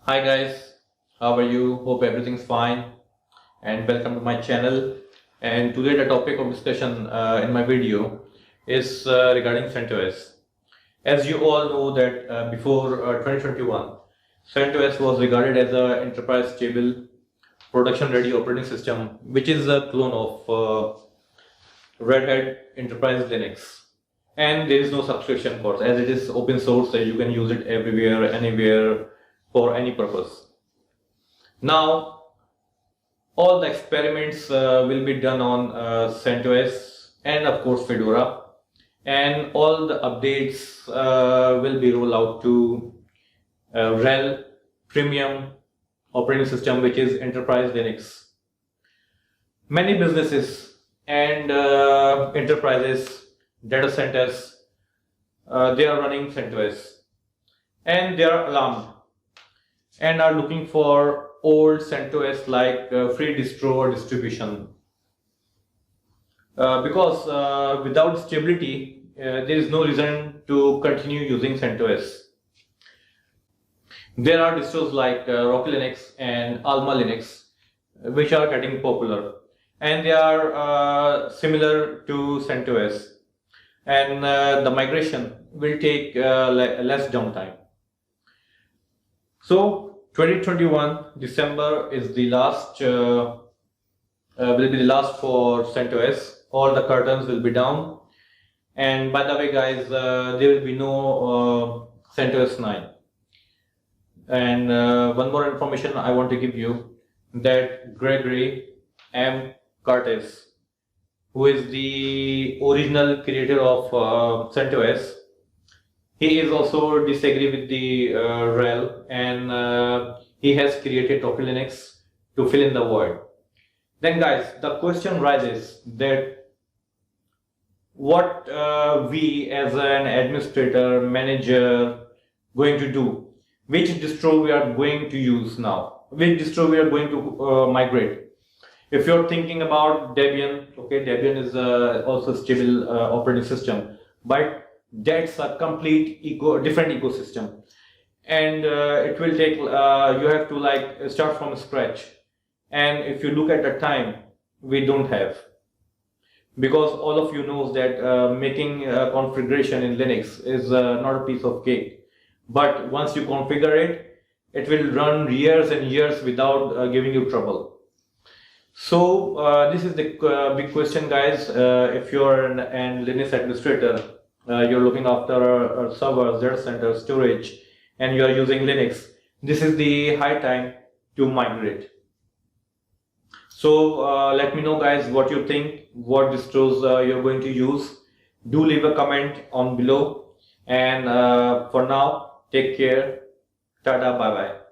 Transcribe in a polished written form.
Hi guys, how are you? Hope everything's fine and welcome to my channel. And today the topic of discussion in my video is regarding CentOS. As you all know that before 2021, CentOS was regarded as an enterprise stable production ready operating system, which is a clone of Red Hat Enterprise Linux. And there is no subscription cost as it is open source, so you can use it everywhere, anywhere, for any purpose. Now, all the experiments will be done on CentOS and of course Fedora, and all the updates will be rolled out to RHEL Premium operating system, which is Enterprise Linux. Many businesses and enterprises, data centers, they are running CentOS and they are alarmed and are looking for old CentOS like free distro or distribution. Because without stability, there is no reason to continue using CentOS. There are distros like Rocky Linux and Alma Linux, which are getting popular, and they are similar to CentOS, and the migration will take less downtime. So 2021 December is the last, will be the last for CentOS. All the curtains will be down, and by the way guys, there will be no CentOS 9. And one more information I want to give you, that Gregory M. Curtis, who is the original creator of CentOS, he is also disagree with the RHEL, and he has created Rocky Linux to fill in the void. Then guys, the question rises that what we as an administrator, manager going to do, which distro we are going to use now, which distro we are going to migrate. If you're thinking about Debian, okay, Debian is also a stable operating system, but that's a complete different ecosystem, and it will take you have to like start from scratch. And if you look at the time, we don't have, because all of you knows that making configuration in Linux is not a piece of cake, but once you configure it, it will run years and years without giving you trouble. So this is the big question guys. If you're an Linux administrator, you're looking after servers, data center, storage, and you are using Linux, this is the high time to migrate. So let me know guys what you think, what distros you're going to use. Do leave a comment on below, and for now, take care. Tada, bye bye.